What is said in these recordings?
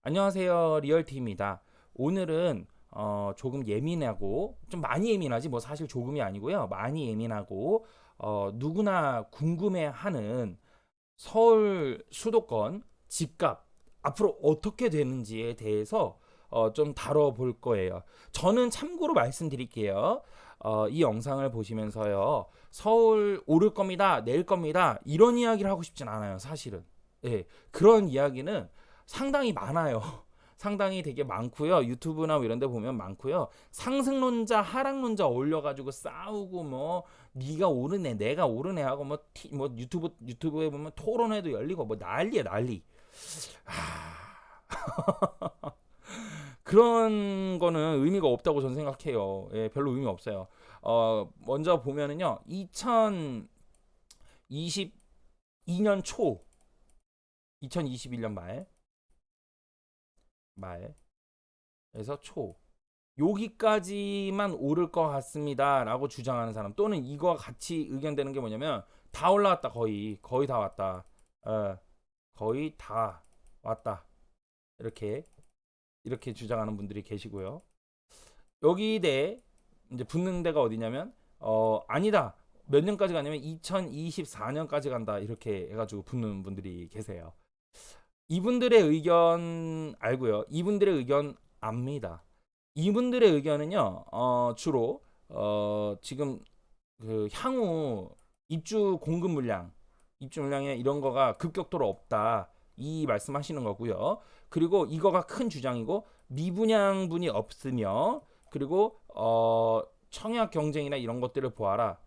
안녕하세요. 리얼티입니다. 오늘은 조금 예민하고 좀 많이 예민하지 뭐 사실 조금이 아니고요. 많이 예민하고 누구나 궁금해하는 서울 수도권 집값 앞으로 어떻게 되는지에 대해서 좀 다뤄볼 거예요. 저는 참고로 말씀드릴게요. 이 영상을 보시면서요. 서울 오를 겁니다. 내릴 겁니다. 이런 이야기를 하고 싶진 않아요. 사실은. 예, 그런 이야기는 상당히 많아요. 상당히 되게 많고요. 유튜브나 뭐 이런 데 보면 많고요. 상승론자, 하락론자 올려가지고 싸우고 뭐 네가 오르네, 내가 오르네 하고 뭐 유튜브에 보면 토론회도 열리고 뭐 난리야 난리. 그런 거는 의미가 없다고 저는 생각해요. 예, 별로 의미 없어요. 먼저 보면은요, 2022년 초, 2021년 말에서 초, 여기까지만 오를 것 같습니다라고 주장하는 사람 또는 이거와 같이 의견되는 게 뭐냐면 다 올라왔다 거의 다 왔다. 어, 거의 다 왔다. 이렇게 주장하는 분들이 계시고요. 여기 대 이제 붙는 데가 어디냐면 아니다. 몇 년까지 가냐면 2024년까지 간다. 이렇게 해가지고 붙는 분들이 계세요. 이분들의 의견 알고요. 이분들의 의견 압니다. 이분들의 의견은요. 주로 지금 그 향후 입주 물량에 이런 거가 급격도로 없다. 이 말씀하시는 거고요. 그리고 이거가 큰 주장이고 미분양분이 없으며 그리고 청약 경쟁이나 이런 것들을 보아라.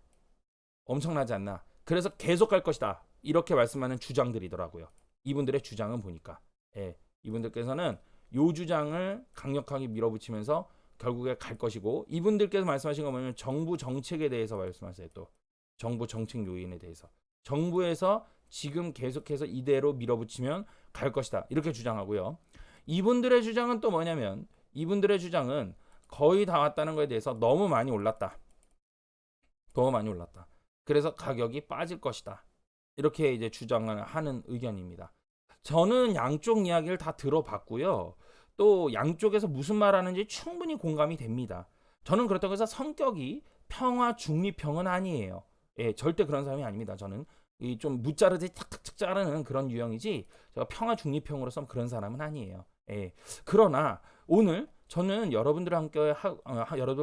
엄청나지 않나. 그래서 계속 갈 것이다. 이렇게 말씀하는 주장들이더라고요. 이분들의 주장은 보니까. 예. 이분들께서는 요 주장을 강력하게 밀어붙이면서 결국에 갈 것이고 이분들께서 말씀하신 거 뭐냐면 정부 정책에 대해서 말씀하세요. 또 정부 정책 요인에 대해서 정부에서 지금 계속해서 이대로 밀어붙이면 갈 것이다. 이렇게 주장하고요. 이분들의 주장은 또 뭐냐면 이분들의 주장은 거의 다 왔다는 것에 대해서 너무 많이 올랐다. 너무 많이 올랐다. 그래서 가격이 빠질 것이다. 이렇게 이제 주장을 하는 의견입니다. 저는 양쪽 이야기를 다 들어봤고요. 또 양쪽에서 무슨 말 하는지 충분히 공감이 됩니다. 저는 그렇다고 해서 성격이 평화 중립형은 아니에요. 예, 절대 그런 사람이 아닙니다. 저는 이 좀 무자르듯이 탁탁탁 자르는 그런 유형이지 제가 평화 중립형으로서 그런 사람은 아니에요. 예. 그러나 오늘 저는 여러분들과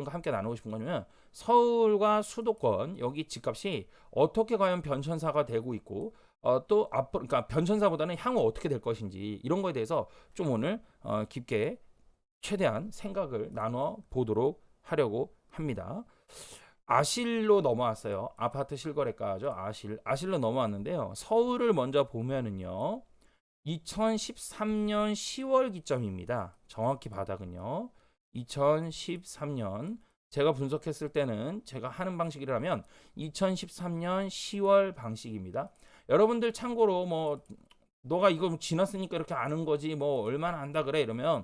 함께 나누고 싶은 거냐면 서울과 수도권 여기 집값이 어떻게 과연 변천사가 되고 있고 또 앞으로 그러니까 변천사보다는 향후 어떻게 될 것인지 이런 거에 대해서 좀 오늘 깊게 최대한 생각을 나눠 보도록 하려고 합니다. 아실로 넘어왔어요. 아파트 실거래가죠. 아실로 넘어왔는데요. 서울을 먼저 보면은요. 2013년 10월 기점입니다. 정확히 바닥은요. 2013년 제가 분석했을 때는 제가 하는 방식이라면 2013년 10월 방식입니다. 여러분들 참고로 뭐 너가 이거 지났으니까 이렇게 아는 거지 뭐 얼마나 안다 그래 이러면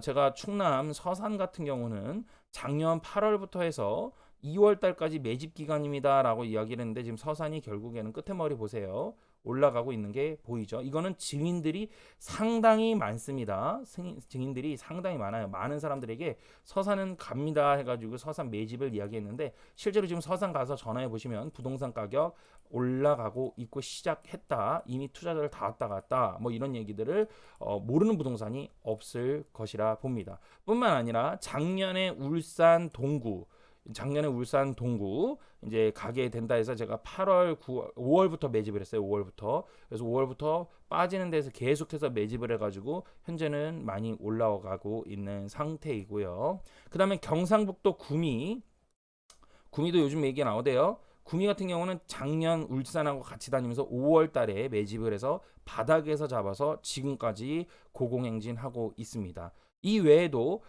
제가 충남 서산 같은 경우는 작년 8월부터 해서 2월 달까지 매집 기간입니다라고 이야기를 했는데 지금 서산이 결국에는 끝에 머리 보세요. 올라가고 있는 게 보이죠. 이거는 증인들이 상당히 많습니다. 증인들이 상당히 많아요. 많은 사람들에게 서산은 갑니다 해가지고 서산 매집을 이야기했는데 실제로 지금 서산 가서 전화해 보시면 부동산 가격 올라가고 있고 시작했다. 이미 투자자들 다 왔다 갔다. 뭐 이런 얘기들을 모르는 부동산이 없을 것이라 봅니다. 뿐만 아니라 작년에 울산 동구 이제 가게 된다 해서 제가 8월, 9월, 5월부터 매집을 했어요. 5월부터. 그래서 5월부터 빠지는 데서 계속해서 매집을 해가지고 현재는 많이 올라가고 있는 상태이고요. 그 다음에 경상북도 구미도 요즘 얘기가 나오대요. 구미 같은 경우는 작년 울산하고 같이 다니면서 5월 달에 매집을 해서 바닥에서 잡아서 지금까지 고공행진하고 있습니다. 이 외에도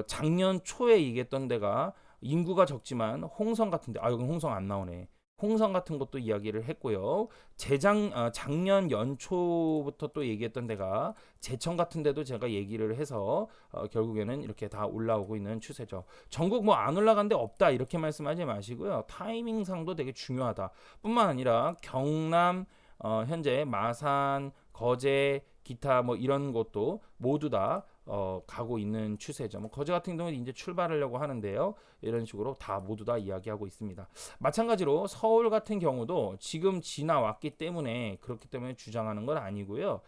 작년 초에 얘기했던 데가 인구가 적지만 홍성 같은데 여기 홍성 안 나오네. 홍성 같은 것도 이야기를 했고요. 작년 연초부터 또 얘기했던 데가 제천 같은 데도 제가 얘기를 해서 결국에는 이렇게 다 올라오고 있는 추세죠. 전국 뭐 안 올라간 데 없다 이렇게 말씀하지 마시고요. 타이밍상도 되게 중요하다. 뿐만 아니라 경남 현재 마산, 거제, 기타 뭐 이런 곳도 모두 다 가고 있는 추세죠. 뭐 거제 같은 경우는 이제 출발하려고 하는데요. 이런 식으로 다 모두 다 이야기하고 있습니다. 마찬가지로 서울 같은 경우도 지금 지나왔기 때문에 그렇기 때문에 주장하는 건 아니고요.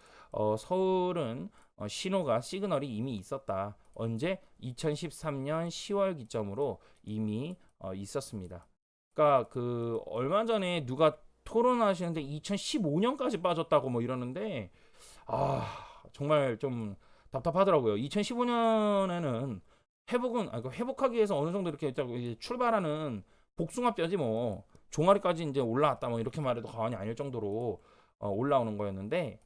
서울은 신호가 시그널이 이미 있었다. 언제? 2013년 10월 기점으로 이미 있었습니다. 그러니까 그 얼마 전에 누가 토론하시는데 2015년까지 빠졌다고 뭐 이러는데 아 정말 좀 답답하더라고요. 2015년에는 회복은 그 회복하기 위해서 어느 정도 이렇게 이제 출발하는 복숭아뼈지 뭐 종아리까지 이제 올라왔다 뭐 이렇게 말해도 과언이 아닐 정도로 올라오는 거였는데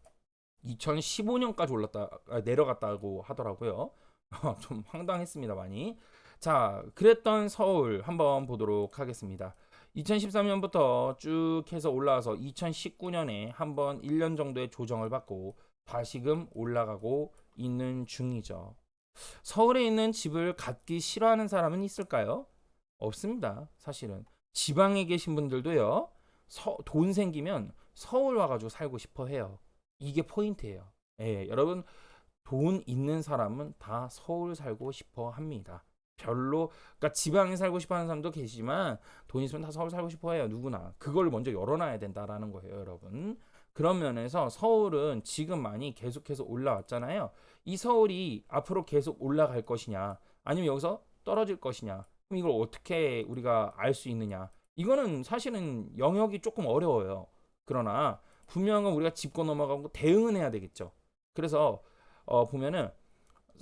2015년까지 내려갔다고 하더라고요. 좀 황당했습니다, 많이. 자, 그랬던 서울 한번 보도록 하겠습니다. 2013년부터 쭉 해서 올라와서 2019년에 한번 1년 정도의 조정을 받고 다시금 올라가고 있는 중이죠. 서울에 있는 집을 갖기 싫어하는 사람은 있을까요? 없습니다, 사실은. 지방에 계신 분들도요, 돈 생기면 서울 와가지고 살고 싶어 해요. 이게 포인트예요. 예, 여러분, 돈 있는 사람은 다 서울 살고 싶어 합니다. 별로, 그러니까 지방에 살고 싶어 하는 사람도 계시지만 돈 있으면 다 서울 살고 싶어 해요. 누구나. 그걸 먼저 열어놔야 된다라는 거예요, 여러분. 그런 면에서 서울은 지금 많이 계속해서 올라왔잖아요. 이 서울이 앞으로 계속 올라갈 것이냐, 아니면 여기서 떨어질 것이냐, 그럼 이걸 어떻게 우리가 알 수 있느냐. 이거는 사실은 영역이 조금 어려워요. 그러나 분명한 건 우리가 짚고 넘어가고 대응은 해야 되겠죠. 그래서 보면은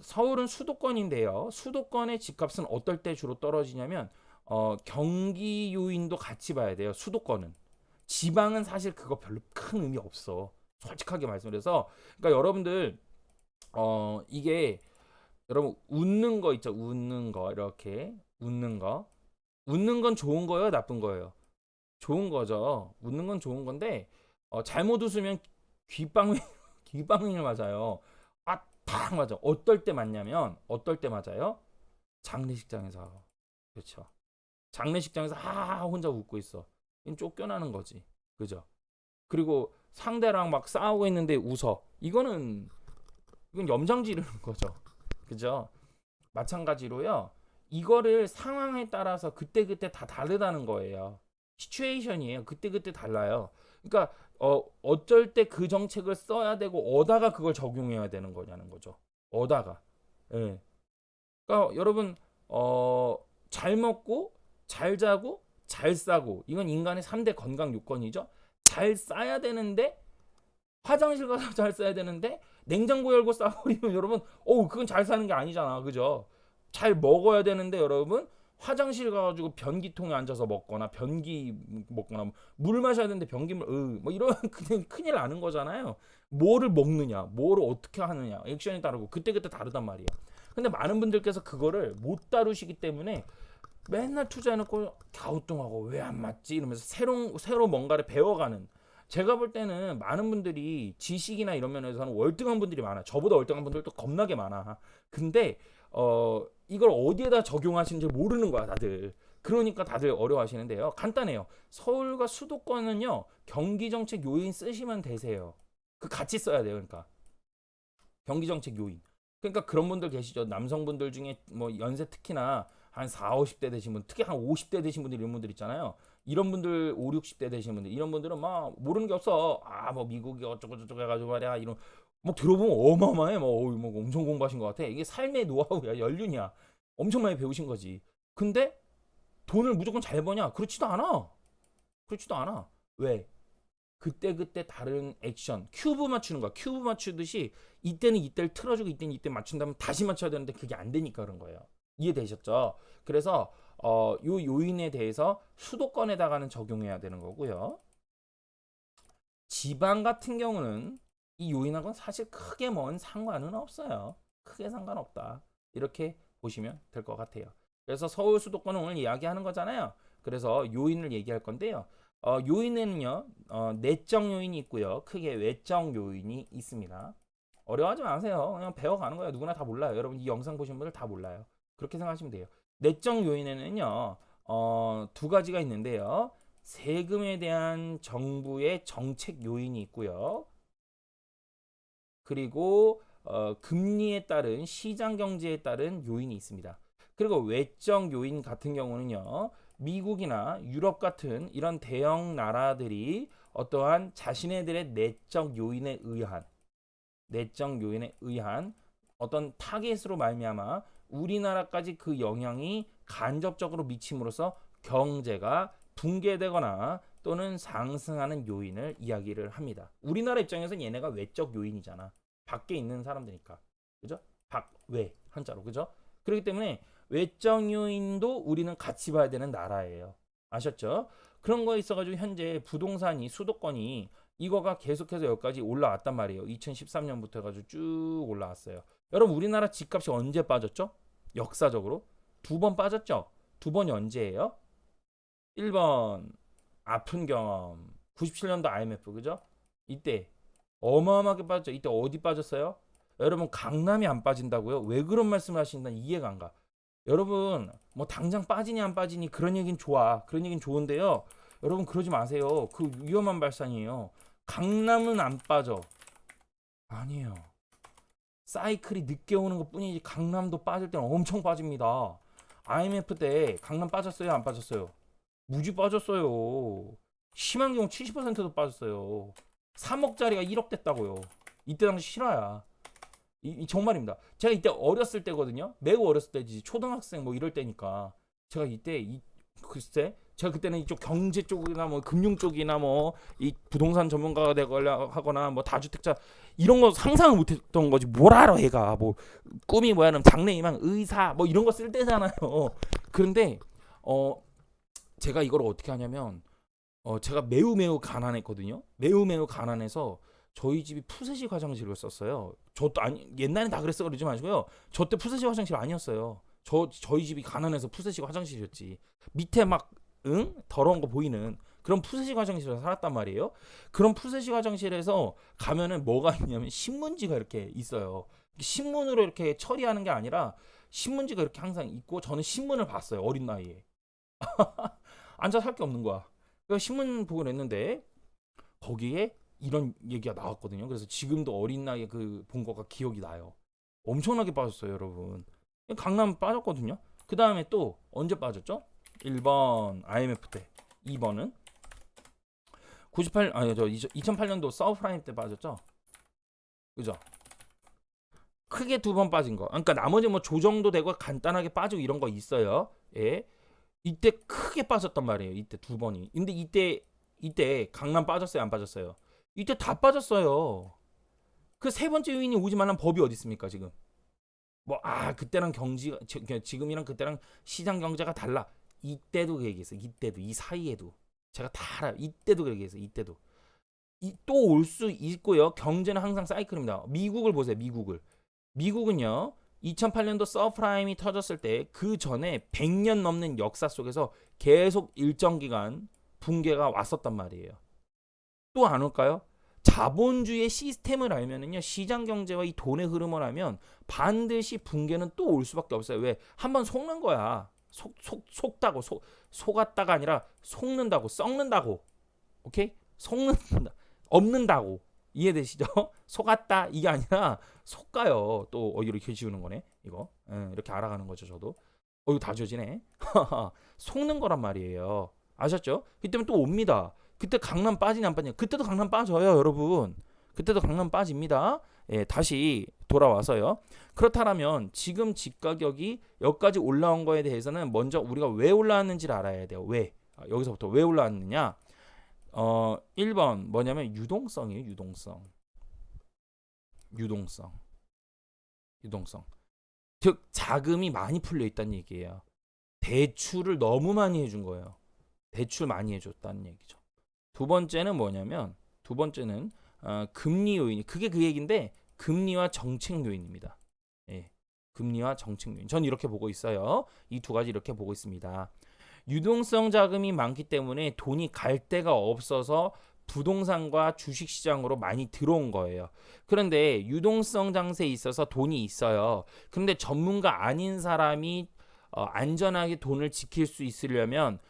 서울은 수도권인데요. 수도권의 집값은 어떨 때 주로 떨어지냐면 경기 요인도 같이 봐야 돼요. 수도권은. 지방은 사실 그거 별로 큰 의미 없어. 솔직하게 말씀드려서 그러니까 여러분들 이게 여러분 웃는 거 있죠. 웃는 거 이렇게 웃는 거. 웃는 건 좋은 거예요, 나쁜 거예요? 좋은 거죠. 웃는 건 좋은 건데 잘못 웃으면 귓방울 귓방울을 맞아요. 아, 팍 맞아. 어떨 때 맞냐면 어떨 때 맞아요? 장례식장에서. 그렇죠. 장례식장에서 하 혼자 웃고 있어. 이건 쫓겨나는 거지. 그죠? 그리고 상대랑 막 싸우고 있는데 웃어. 이건 염장 지르는 거죠. 그죠? 마찬가지로요. 이거를 상황에 따라서 그때그때 다 다르다는 거예요. 시츄에이션이에요. 그때그때 달라요. 그러니까 어쩔 때 그 정책을 써야 되고 어다가 그걸 적용해야 되는 거냐는 거죠. 어다가. 예. 그러니까 여러분 잘 먹고 잘 자고 잘 싸고 이건 인간의 3대 건강 요건이죠. 잘 싸야 되는데 화장실 가서 잘 써야 되는데 냉장고 열고 싸버리면 여러분 그건 잘 사는 게 아니잖아. 그죠? 잘 먹어야 되는데 여러분 화장실 가가지고 변기통에 앉아서 먹거나 변기 먹거나 물 마셔야 되는데 변기물 뭐 이런 그냥 큰일 나는 거잖아요. 뭐를 먹느냐 뭐를 어떻게 하느냐 액션이 다르고 그때그때 다르단 말이야. 근데 많은 분들께서 그거를 못 다루시기 때문에 맨날 투자해놓고 갸우뚱하고 왜 안 맞지 이러면서 새로 뭔가를 배워가는, 제가 볼 때는 많은 분들이 지식이나 이런 면에서는 월등한 분들이 많아. 저보다 월등한 분들도 겁나게 많아. 근데 이걸 어디에다 적용하시는지 모르는 거야, 다들. 그러니까 다들 어려워하시는데요. 간단해요. 서울과 수도권은요, 경기정책 요인 쓰시면 되세요. 그 같이 써야 돼요. 그러니까 경기정책 요인. 그러니까 그런 분들 계시죠. 남성분들 중에 뭐 연세 특히나 한 4, 50대 되신 분, 특히 한 50대 되신 분들 이런 분들 있잖아요. 이런 분들 5, 60대 되신 분들 이런 분들은 막 모르는 게 없어. 뭐 미국이 어쩌고 저쩌고 해가지고 말이야 이런 막 들어보면 어마어마해. 뭐 엄청 공부하신 것 같아. 이게 삶의 노하우야, 연륜이야. 엄청 많이 배우신 거지. 근데 돈을 무조건 잘 버냐? 그렇지도 않아. 그렇지도 않아. 왜? 그때그때 다른 액션, 큐브 맞추는 거야. 큐브 맞추듯이 이때는 이때를 틀어주고 이때는 이때 맞춘다면 다시 맞춰야 되는데 그게 안 되니까 그런 거예요. 이해되셨죠? 그래서 요 요인에 대해서 수도권에다가는 적용해야 되는 거고요. 지방 같은 경우는 이 요인하고는 사실 크게 먼 상관은 없어요. 크게 상관없다. 이렇게 보시면 될 것 같아요. 그래서 서울 수도권은 오늘 이야기하는 거잖아요. 그래서 요인을 얘기할 건데요. 요인에는요, 내적 요인이 있고요. 크게 외적 요인이 있습니다. 어려워하지 마세요. 그냥 배워가는 거예요. 누구나 다 몰라요. 여러분 이 영상 보신 분들 다 몰라요. 그렇게 생각하시면 돼요. 내적 요인에는요, 두 가지가 있는데요. 세금에 대한 정부의 정책 요인이 있고요. 그리고 금리에 따른 시장 경제에 따른 요인이 있습니다. 그리고 외적 요인 같은 경우는요. 미국이나 유럽 같은 이런 대형 나라들이 어떠한 자신네들의 내적 요인에 의한 어떤 타겟으로 말미암아 우리나라까지 그 영향이 간접적으로 미침으로써 경제가 붕괴되거나 또는 상승하는 요인을 이야기를 합니다. 우리나라 입장에서는 얘네가 외적 요인이잖아. 밖에 있는 사람들이니까. 그죠? 밖외 한자로. 그죠? 그렇기 때문에 외적 요인도 우리는 같이 봐야 되는 나라예요. 아셨죠? 그런 거에 있어가지고 현재 부동산이 수도권이 이거가 계속해서 여기까지 올라왔단 말이에요. 2013년부터 해가지고 쭉 올라왔어요. 여러분 우리나라 집값이 언제 빠졌죠? 역사적으로 두 번 빠졌죠? 두 번이 언제예요? 1번 아픈 경험 97년도 IMF 그죠? 이때 어마어마하게 빠졌죠. 이때 어디 빠졌어요? 여러분 강남이 안 빠진다고요? 왜 그런 말씀을 하시는지 이해가 안 가. 여러분 뭐 당장 빠지니 안 빠지니 그런 얘기는 좋아. 그런 얘기는 좋은데요. 여러분 그러지 마세요. 그 위험한 발상이에요. 강남은 안 빠져. 아니에요. 사이클이 늦게 오는 것 뿐이지 강남도 빠질 때는 엄청 빠집니다. IMF 때 강남 빠졌어요? 안 빠졌어요? 무지 빠졌어요. 심한 경우 70%도 빠졌어요. 3억짜리가 1억 됐다고요. 이때 당시 실화야. 정말입니다. 제가 이때 어렸을 때거든요. 매우 어렸을 때지. 초등학생 뭐 이럴 때니까. 제가 이때 글쎄 제가 그때는 이쪽 경제 쪽이나 뭐 금융 쪽이나 뭐 이 부동산 전문가가 되거나 하거나 뭐 다주택자 이런 거 상상을 못했던 거지. 뭘 알아 얘가. 뭐 꿈이 뭐야는 장래희망 의사 뭐 이런 거 쓸 때잖아요. 그런데 제가 이걸 어떻게 하냐면 제가 매우 가난했거든요. 매우 가난해서 저희 집이 푸세식 화장실을 썼어요. 저도 아니 옛날엔 다 그랬어 그러지 마시고요. 저 때 푸세식 화장실 아니었어요. 저희 집이 가난해서 푸세식 화장실이었지. 밑에 막 더러운 거 보이는 그런 푸세식 화장실에서 살았단 말이에요. 그런 푸세식 화장실에서 가면은 뭐가 있냐면 신문지가 이렇게 있어요. 신문으로 이렇게 처리하는 게 아니라 신문지가 이렇게 항상 있고 저는 신문을 봤어요. 어린 나이에. 앉아서 할 게 없는 거야. 그래서 신문 보고 냈는데 거기에 이런 얘기가 나왔거든요. 그래서 지금도 어린 나이에 그 본 거가 기억이 나요. 엄청나게 빠졌어요, 여러분. 강남 빠졌거든요. 그 다음에 또 언제 빠졌죠? 1번 IMF 때, 2번은 2008년도 서브프라임 때 빠졌죠. 그죠? 크게 두 번 빠진 거. 그러니까 나머지 뭐 조정도 되고 간단하게 빠지고 이런 거 있어요. 예. 이때 크게 빠졌단 말이에요. 이때 두 번이. 근데 이때 강남 빠졌어요, 안 빠졌어요? 이때 다 빠졌어요. 그 세 번째 요인이 오지 말란 법이 어디 있습니까, 지금? 그때랑 지금이랑 그때랑 시장 경제가 달라. 이때도 그 얘기했어요. 이때도 이 사이에도 제가 다 알아요. 이때도 그 얘기했어요. 이때도 또 올 수 있고요. 경제는 항상 사이클입니다. 미국을 보세요. 미국은요. 2008년도 서프라임이 터졌을 때 그 전에 100년 넘는 역사 속에서 계속 일정 기간 붕괴가 왔었단 말이에요. 또 안 올까요? 자본주의 시스템을 알면은요. 시장 경제와 이 돈의 흐름을 알면 반드시 붕괴는 또 올 수밖에 없어요. 왜? 한번 속는 거야. 속다고 속았다가 아니라 속는다고 썩는다고. 오케이? 속는다. 없는다고. 이해되시죠? 속았다 이게 아니라 속가요. 또 이렇게 지우는 거네. 이거 이렇게 알아가는 거죠. 저도 이거 다 지워지네. 속는 거란 말이에요. 아셨죠? 그때면 또 옵니다. 그때 강남 빠지냐 안 빠지냐. 그때도 강남 빠져요, 여러분. 그때도 강남 빠집니다. 예, 다시 돌아와서요. 그렇다면 지금 집 가격이 여기까지 올라온 거에 대해서는 먼저 우리가 왜 올라왔는지를 알아야 돼요. 왜? 여기서부터 왜 올라왔느냐? 1번 뭐냐면 유동성이에요. 유동성. 즉 자금이 많이 풀려 있다는 얘기예요. 대출을 너무 많이 해준 거예요. 대출 많이 해줬다는 얘기죠. 두 번째는 뭐냐면 금리 요인이 그게 그 얘기인데 금리와 정책 요인입니다. 예, 금리와 정책 요인. 전 이렇게 보고 있어요. 이 두 가지 이렇게 보고 있습니다. 유동성 자금이 많기 때문에 돈이 갈 데가 없어서 부동산과 주식시장으로 많이 들어온 거예요. 그런데 유동성 장세에 있어서 돈이 있어요. 근데 전문가 아닌 사람이 안전하게 돈을 지킬 수 있으려면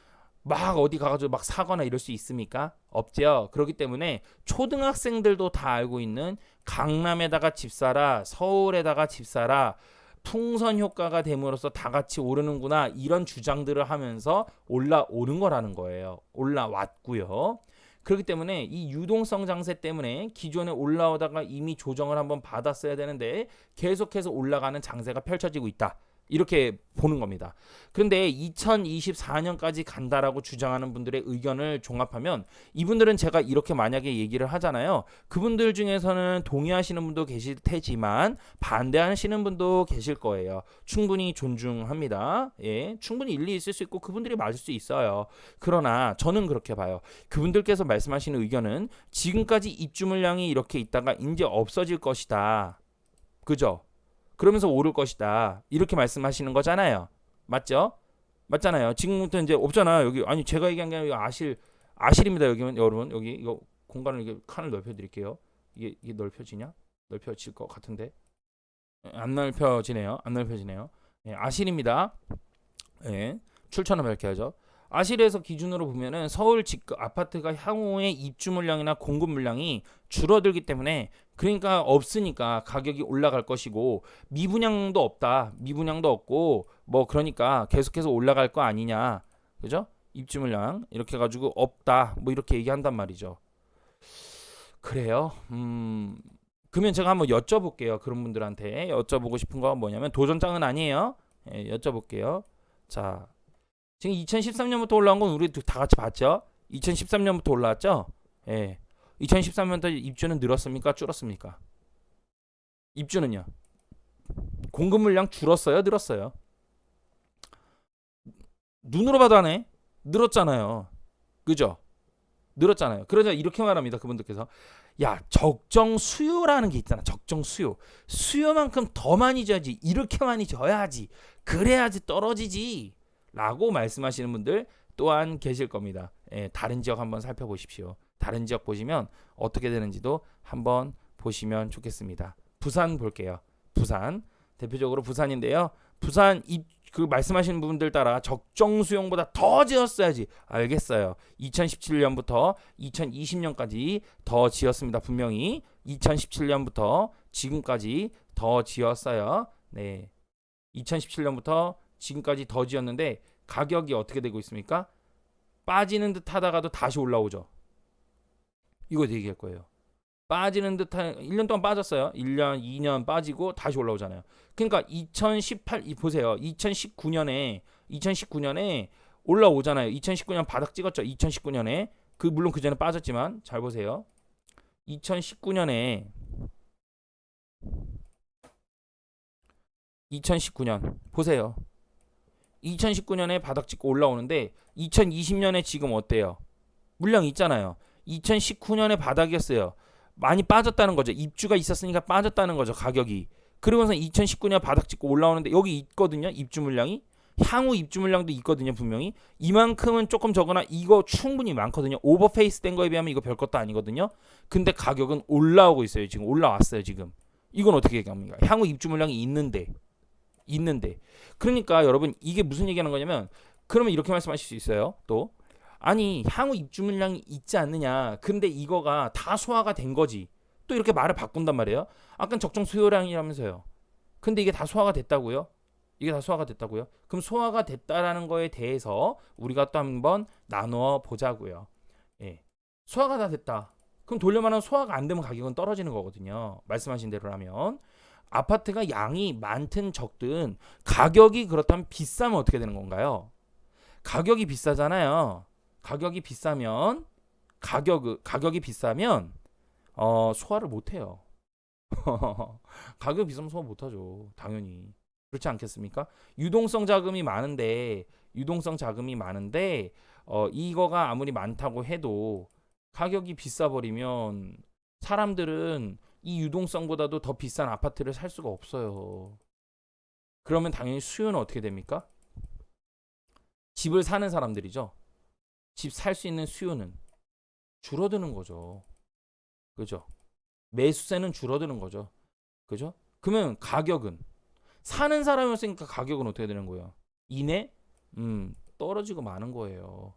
막 어디 가가지고 막 사거나 이럴 수 있습니까? 없죠. 그렇기 때문에 초등학생들도 다 알고 있는 강남에다가 집 사라, 서울에다가 집 사라, 풍선 효과가 됨으로써 다 같이 오르는구나 이런 주장들을 하면서 올라오는 거라는 거예요. 올라왔고요. 그렇기 때문에 이 유동성 장세 때문에 기존에 올라오다가 이미 조정을 한번 받았어야 되는데 계속해서 올라가는 장세가 펼쳐지고 있다. 이렇게 보는 겁니다. 그런데 2024년까지 간다라고 주장하는 분들의 의견을 종합하면 이분들은 제가 이렇게 만약에 얘기를 하잖아요. 그분들 중에서는 동의하시는 분도 계실 테지만 반대하시는 분도 계실 거예요. 충분히 존중합니다. 예, 충분히 일리 있을 수 있고 그분들이 맞을 수 있어요. 그러나 저는 그렇게 봐요. 그분들께서 말씀하시는 의견은 지금까지 입주 물량이 이렇게 있다가 이제 없어질 것이다. 그죠? 그러면서 오를 것이다. 이렇게 말씀하시는 거잖아요. 맞죠? 맞잖아요. 지금부터 이제 없잖아요. 여기 아니 제가 얘기한 게 아니라 아실입니다. 여기는 여러분 여기 이거 공간을 이게 칸을 넓혀 드릴게요. 이게 넓혀지냐? 넓혀질 것 같은데 안 넓혀지네요. 안 넓혀지네요. 예, 아실입니다. 예, 출처는 밝혀야죠. 아실에서 기준으로 보면은 서울 집값 아파트가 향후에 입주 물량이나 공급 물량이 줄어들기 때문에 그러니까 없으니까 가격이 올라갈 것이고 미분양도 없다. 미분양도 없고 뭐 그러니까 계속해서 올라갈 거 아니냐. 그죠? 입주 물량 이렇게 가지고 없다. 뭐 이렇게 얘기한단 말이죠. 그래요. 그러면 제가 한번 여쭤볼게요. 그런 분들한테 여쭤보고 싶은 거 뭐냐면 도전장은 아니에요. 예, 여쭤볼게요. 자, 지금 2013년부터 올라온 건 우리 다 같이 봤죠? 2013년부터 올라왔죠? 예. 2013년부터 입주는 늘었습니까? 줄었습니까? 입주는요? 공급 물량 줄었어요? 늘었어요? 눈으로 봐도 하네. 늘었잖아요. 그죠? 늘었잖아요. 그러자 이렇게 말합니다. 그분들께서 야 적정 수요라는 게 있잖아. 적정 수요. 수요만큼 더 많이 줘야지. 이렇게 많이 줘야지. 그래야지 떨어지지. 라고 말씀하시는 분들 또한 계실 겁니다. 예, 다른 지역 한번 살펴보십시오. 다른 지역 보시면 어떻게 되는지도 한번 보시면 좋겠습니다. 부산 볼게요. 부산 대표적으로 부산인데요. 부산 그 말씀하시는 분들 따라 적정 수용보다 더 지었어야지. 알겠어요. 2017년부터 2020년까지 더 지었습니다. 분명히 2017년부터 지금까지 더 지었어요. 네. 2017년부터 지금까지 더 지었는데 가격이 어떻게 되고 있습니까? 빠지는 듯 하다가도 다시 올라오죠. 이거 얘기할 거예요. 빠지는 듯한 1년 동안 빠졌어요. 1년, 2년 빠지고 다시 올라오잖아요. 그러니까 2018 보세요. 2019년에 올라오잖아요. 2019년 바닥 찍었죠. 2019년에 그 물론 그 전에 빠졌지만 잘 보세요. 2019년에 2019년 보세요. 2019년에 바닥 찍고 올라오는데 2020년에 지금 어때요? 물량 있잖아요. 2019년에 바닥이었어요. 많이 빠졌다는 거죠. 입주가 있었으니까 빠졌다는 거죠. 가격이. 그러면서 2019년 바닥 찍고 올라오는데 여기 있거든요. 입주 물량이. 향후 입주 물량도 있거든요. 분명히. 이만큼은 조금 적으나 이거 충분히 많거든요. 오버페이스 된 거에 비하면 이거 별것도 아니거든요. 근데 가격은 올라오고 있어요. 지금 올라왔어요. 지금. 이건 어떻게 얘기합니까? 향후 입주 물량이 있는데 그러니까 여러분 이게 무슨 얘기하는 거냐면 그러면 이렇게 말씀하실 수 있어요. 또 아니 향후 입주 물량이 있지 않느냐. 근데 이거가 다 소화가 된 거지. 또 이렇게 말을 바꾼단 말이에요. 아까 적정 수요량이라면서요. 근데 이게 다 소화가 됐다고요? 이게 다 소화가 됐다고요? 그럼 소화가 됐다라는 거에 대해서 우리가 또 한번 나누어 보자고요. 예. 소화가 다 됐다. 그럼 돌려말하면 소화가 안 되면 가격은 떨어지는 거거든요. 말씀하신 대로라면. 아파트가 양이 많든 적든 가격이 그렇다면 비싸면 어떻게 되는 건가요? 가격이 비싸잖아요. 가격이 비싸면 소화를 못 해요. 가격이 비싸면 소화 못 하죠. 당연히. 그렇지 않겠습니까? 유동성 자금이 많은데 이거가 아무리 많다고 해도 가격이 비싸 버리면 사람들은 이 유동성보다도 더 비싼 아파트를 살 수가 없어요. 그러면 당연히 수요는 어떻게 됩니까? 집을 사는 사람들이죠. 집 살 수 있는 수요는 줄어드는 거죠. 그죠? 매수세는 줄어드는 거죠. 그죠? 그러면 가격은 사는 사람이었으니까 가격은 어떻게 되는 거예요? 이내 떨어지고 마는 거예요.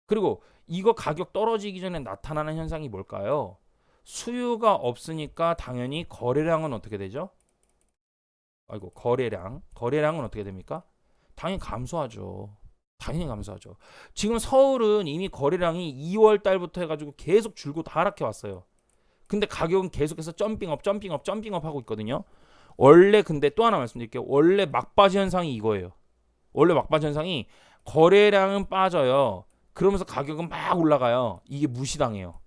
그리고 이거 가격 떨어지기 전에 나타나는 현상이 뭘까요? 수요가 없으니까 당연히 거래량은 어떻게 되죠? 아이고, 거래량은 어떻게 됩니까? 당연히 감소하죠. 당연히 감소하죠. 지금 서울은 이미 거래량이 2월 달부터 해가지고 계속 줄곧 하락해 왔어요. 근데 가격은 계속해서 점핑업 하고 있거든요. 원래 근데 또 하나 말씀드릴게요. 원래 막바지 현상이 이거예요. 원래 막바지 현상이 거래량은 빠져요. 그러면서 가격은 막 올라가요. 이게 무시당해요.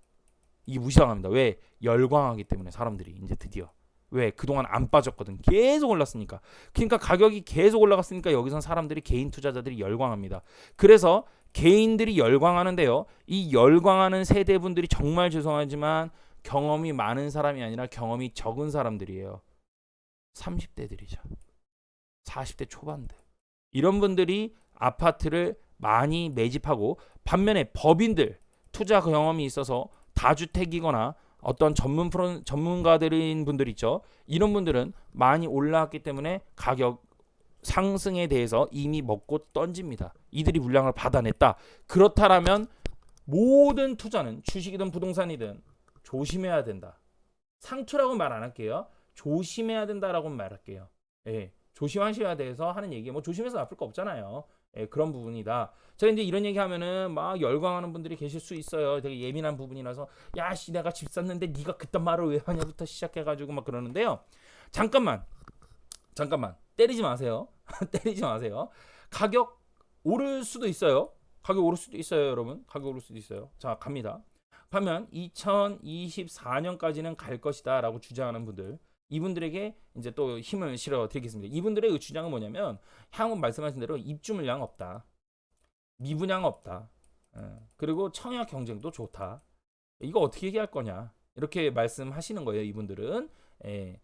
이게 무시당합니다. 왜? 열광하기 때문에 사람들이 이제 드디어. 왜? 그동안 안 빠졌거든. 계속 올랐으니까. 그러니까 가격이 계속 올라갔으니까 여기선 사람들이 개인 투자자들이 열광합니다. 그래서 개인들이 열광하는데요. 이 열광하는 세대분들이 정말 죄송하지만 경험이 많은 사람이 아니라 경험이 적은 사람들이에요. 30대들이죠. 40대 초반들. 이런 분들이 아파트를 많이 매집하고 반면에 법인들 투자 경험이 있어서 다주택이거나 어떤 전문가들인 분들 있죠. 이런 분들은 많이 올라왔기 때문에 가격 상승에 대해서 이미 먹고 던집니다. 이들이 물량을 받아냈다. 그렇다라면 모든 투자는 주식이든 부동산이든 조심해야 된다. 상투라고 말 안 할게요. 조심해야 된다라고 말할게요. 예, 조심하셔야 돼서 하는 얘기. 뭐 조심해서 나쁠 거 없잖아요. 예, 그런 부분이다. 제가 이제 이런 얘기 하면은 막 열광하는 분들이 계실 수 있어요. 되게 예민한 부분이라서 야씨 내가 집 샀는데 네가 그딴 말을 왜 하냐부터 시작해가지고 막 그러는데요. 잠깐만 때리지 마세요. 때리지 마세요. 가격 오를 수도 있어요. 가격 오를 수도 있어요, 여러분. 가격 오를 수도 있어요. 자, 갑니다. 하면 2024년까지는 갈 것이다라고 주장하는 분들, 이분들에게 이제 또 힘을 실어 드리겠습니다. 이분들의 그 주장은 뭐냐면 향후 말씀하신 대로 입주 물량 없다, 미분양 없다, 그리고 청약 경쟁도 좋다. 이거 어떻게 얘기할 거냐 이렇게 말씀하시는 거예요. 이분들은 예.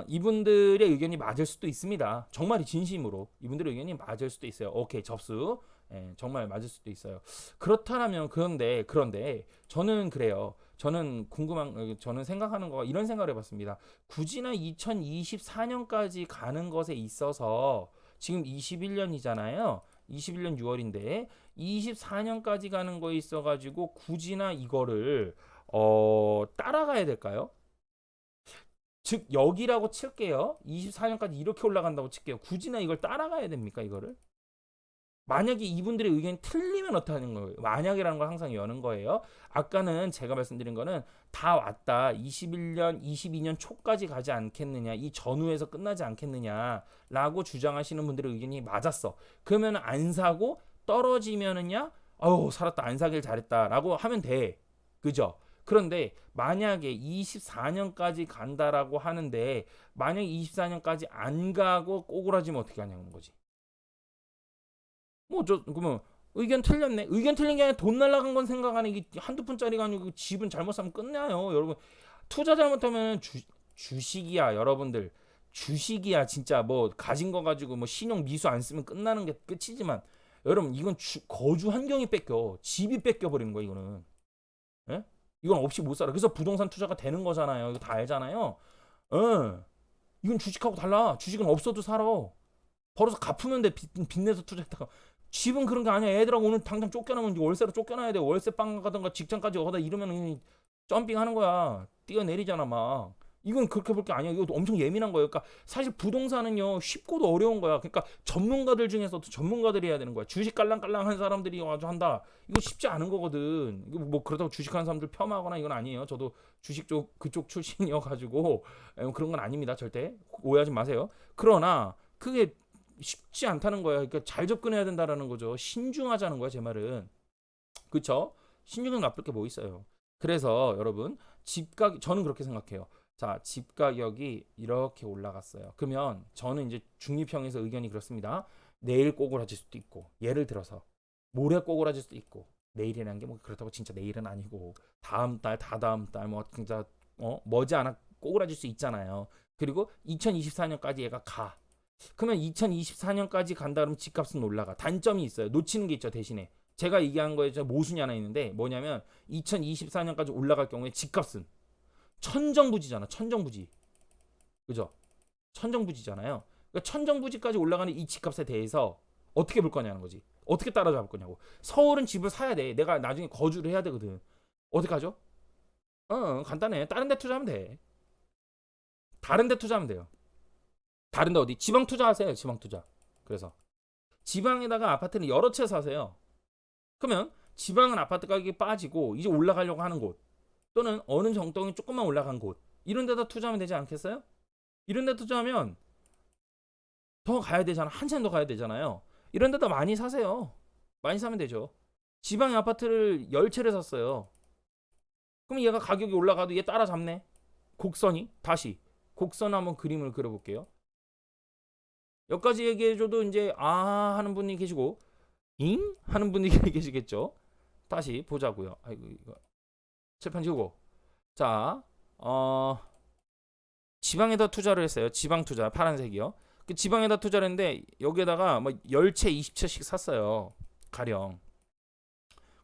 이분들의 의견이 맞을 수도 있습니다. 정말 진심으로 이분들의 의견이 맞을 수도 있어요. 오케이, 접수. 예, 정말 맞을 수도 있어요. 그렇다면 그런데 저는 그래요. 저는 생각하는 거 이런 생각을 해봤습니다. 굳이나 2024년까지 가는 것에 있어서 지금 21년이잖아요. 21년 6월인데 24년까지 가는 거에 있어가지고 굳이나 이거를 따라가야 될까요? 즉 여기라고 칠게요. 24년까지 이렇게 올라간다고 칠게요. 굳이나 이걸 따라가야 됩니까, 이거를? 만약에 이분들의 의견이 틀리면 어떡하는 거예요? 만약이라는 걸 항상 여는 거예요. 아까는 제가 말씀드린 거는 다 왔다. 21년, 22년 초까지 가지 않겠느냐. 이 전후에서 끝나지 않겠느냐라고 주장하시는 분들의 의견이 맞았어. 그러면 안 사고 떨어지면은야, 아우 살았다, 안 사길 잘했다라고 하면 돼. 그죠? 그런데 만약에 24년까지 간다라고 하는데 만약에 24년까지 안 가고 꼬꾸라지면 어떻게 하냐는 거지. 뭐 저 그러면 의견 틀렸네. 의견 틀린 게 아니라 돈 날라간 건 생각하는 이게 한두 푼짜리가 아니고 집은 잘못 사면 끝나요. 여러분 투자 잘못하면 주식이야 여러분들. 주식이야 진짜 뭐 가진 거 가지고 뭐 신용 미수 안 쓰면 끝나는 게 끝이지만 여러분 이건 거주 환경이 뺏겨. 집이 뺏겨 버리는 거야 이거는. 예? 이건 없이 못 살아. 그래서 부동산 투자가 되는 거잖아요. 이거 다 알잖아요. 예. 이건 주식하고 달라. 주식은 없어도 살아. 벌어서 갚으면 돼. 빚내서 투자했다가. 집은 그런 게 아니야. 애들하고 오늘 당장 쫓겨나면 월세로 쫓겨나야 돼. 월세 빵 가든가 직장까지 어다 이러면 점핑하는 거야. 뛰어내리잖아 막. 이건 그렇게 볼 게 아니야. 이거 엄청 예민한 거예요. 그러니까 사실 부동산은요 쉽고도 어려운 거야. 그러니까 전문가들 중에서도 전문가들이 해야 되는 거야. 주식 깔랑깔랑한 사람들이 아주 한다. 이거 쉽지 않은 거거든. 이거 뭐 그렇다고 주식하는 사람들 폄하하거나 이건 아니에요. 저도 주식 쪽 그쪽 출신이어가지고 그런 건 아닙니다. 절대 오해하지 마세요. 그러나 그게 쉽지 않다는 거야. 그러니까 잘 접근해야 된다라는 거죠. 신중하자는 거야, 제 말은. 그쵸? 신중은 나쁠 게 뭐 있어요. 그래서 여러분, 저는 그렇게 생각해요. 자, 집 가격이 이렇게 올라갔어요. 그러면 저는 이제 중립형에서 의견이 그렇습니다. 내일 꼬꾸라질 수도 있고, 예를 들어서 모레 꼬꾸라질 수도 있고, 내일이라는 게 뭐 그렇다고 진짜 내일은 아니고, 다음 달, 다다음 달, 뭐 진짜 머지않아 꼬꾸라질 수 있잖아요. 그리고 2024년까지 얘가 가. 그러면 2024년까지 간다 그러면 집값은 올라가. 단점이 있어요. 놓치는 게 있죠, 대신에. 제가 얘기한 거에 모순이 하나 있는데 뭐냐면 2024년까지 올라갈 경우에 집값은 천정부지잖아. 천정부지. 그죠? 천정부지잖아요. 그러니까 천정부지까지 올라가는 이 집값에 대해서 어떻게 볼 거냐는 거지. 어떻게 따라잡을 거냐고. 서울은 집을 사야 돼. 내가 나중에 거주를 해야 되거든. 어떻게 하죠? 간단해. 다른 데 투자하면 돼. 다른 데 투자하면 돼요. 다른 데 어디? 지방 투자하세요. 지방 투자. 그래서 지방에다가 아파트를 여러 채 사세요. 그러면 지방은 아파트 가격이 빠지고 이제 올라가려고 하는 곳 또는 어느 정도는 조금만 올라간 곳 이런 데다 투자하면 되지 않겠어요? 이런 데 투자하면 더 가야 되잖아. 한참 더 가야 되잖아요. 이런 데다 많이 사세요. 많이 사면 되죠. 지방의 아파트를 10채를 샀어요. 그럼 얘가 가격이 올라가도 얘 따라잡네. 곡선이 다시 곡선 한번 그림을 그려볼게요. 여기까지 얘기해줘도 이제 아 하는 분이 계시고 잉 하는 분이 계시겠죠. 다시 보자고요. 아이고 이거 칠판 지우고 자 지방에다 투자를 했어요. 지방 투자 파란색이요. 그 지방에다 투자를 했는데 여기에다가 뭐 10채 20채씩 샀어요. 가령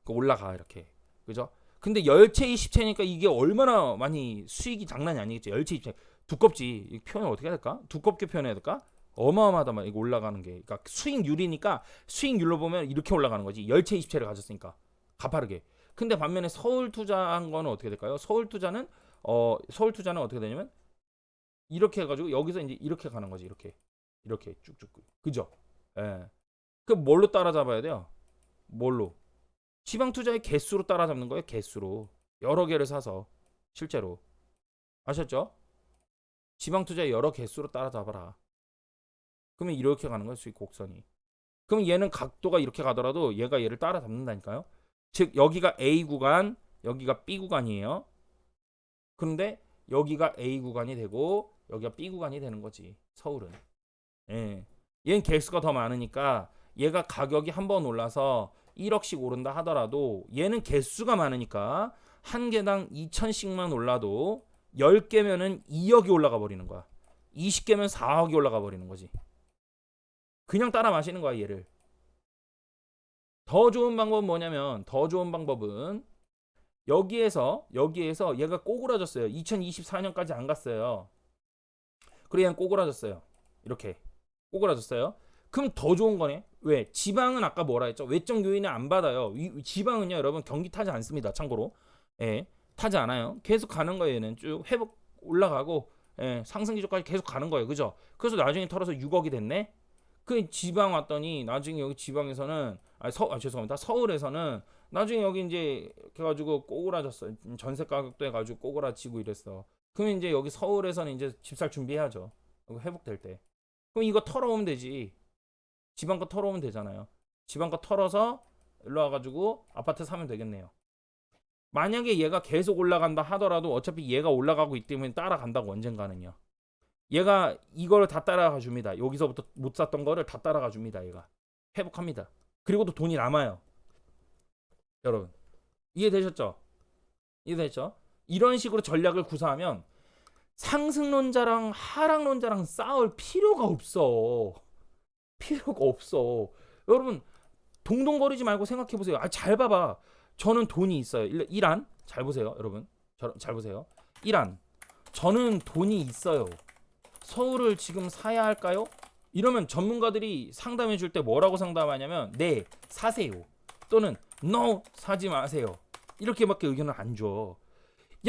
그 올라가 이렇게 그죠? 근데 10채 20채니까 이게 얼마나 많이 수익이 장난이 아니겠죠. 10채 20채 두껍지. 이 표현 어떻게 해야 될까? 두껍게 표현해야 될까? 어마어마하다 이거 올라가는 게. 그러니까 수익률이니까 수익률로 보면 이렇게 올라가는 거지. 10채 20채를 가졌으니까 가파르게. 근데 반면에 서울 투자한 거는 어떻게 될까요? 서울 투자는 어떻게 되냐면 이렇게 해가지고 여기서 이제 이렇게 가는 거지. 이렇게 쭉쭉 그죠? 예. 그 뭘로 따라잡아야 돼요? 뭘로? 지방 투자의 개수로 따라잡는 거예요. 개수로 여러 개를 사서 실제로 아셨죠? 지방 투자의 여러 개수로 따라잡아라. 그러면 이렇게 가는 거예요. 수익 곡선이. 그럼 얘는 각도가 이렇게 가더라도 얘가 얘를 따라잡는다니까요. 즉 여기가 A 구간, 여기가 B 구간이에요. 그런데 여기가 A 구간이 되고 여기가 B 구간이 되는 거지. 서울은. 예. 얘는 개수가 더 많으니까 얘가 가격이 한 번 올라서 1억씩 오른다 하더라도 얘는 개수가 많으니까 한 개당 2천씩만 올라도 10개면은 2억이 올라가 버리는 거야. 20개면 4억이 올라가 버리는 거지. 그냥 따라 마시는 거야, 얘를. 더 좋은 방법은 뭐냐면 더 좋은 방법은 여기에서 얘가 꼬꾸라졌어요. 2024년까지 안 갔어요. 그래 얘는 꼬꾸라졌어요. 이렇게 꼬꾸라졌어요. 그럼 더 좋은 거네. 왜? 지방은 아까 뭐라 했죠? 외적 요인을 안 받아요. 지방은요, 여러분 경기 타지 않습니다. 참고로, 예, 타지 않아요. 계속 가는 거예요. 얘는 쭉 회복 올라가고, 예, 상승 기조까지 계속 가는 거예요. 그죠? 그래서 나중에 털어서 6억이 됐네. 그 지방 왔더니 나중에 여기 지방에서는 죄송합니다. 서울에서는 나중에 여기 이제 해가지고 꼬꾸라졌어요. 전세 가격도 해가지고 꼬꾸라지고 이랬어. 그러면 이제 여기 서울에서는 이제 집살 준비해야죠. 회복될 때. 그럼 이거 털어오면 되지. 지방 거 털어오면 되잖아요. 지방 거 털어서 일로 와가지고 아파트 사면 되겠네요. 만약에 얘가 계속 올라간다 하더라도 어차피 얘가 올라가고 있기 때문에 따라간다고 언젠가는요. 얘가 이거를 다 따라가 줍니다. 여기서부터 못 샀던 거를 다 따라가 줍니다. 얘가 회복합니다. 그리고 또 돈이 남아요. 여러분 이해되셨죠? 이해되셨죠? 이런 식으로 전략을 구사하면 상승론자랑 하락론자랑 싸울 필요가 없어. 필요가 없어. 여러분 동동거리지 말고 생각해 보세요. 잘 봐봐. 저는 돈이 있어요. 이란 잘 보세요, 여러분. 잘 보세요. 이란 저는 돈이 있어요. 서울을 지금 사야 할까요? 이러면 전문가들이 상담해 줄 때 뭐라고 상담하냐면 네, 사세요. 또는 no, 사지 마세요. 이렇게밖에 의견을 안 줘.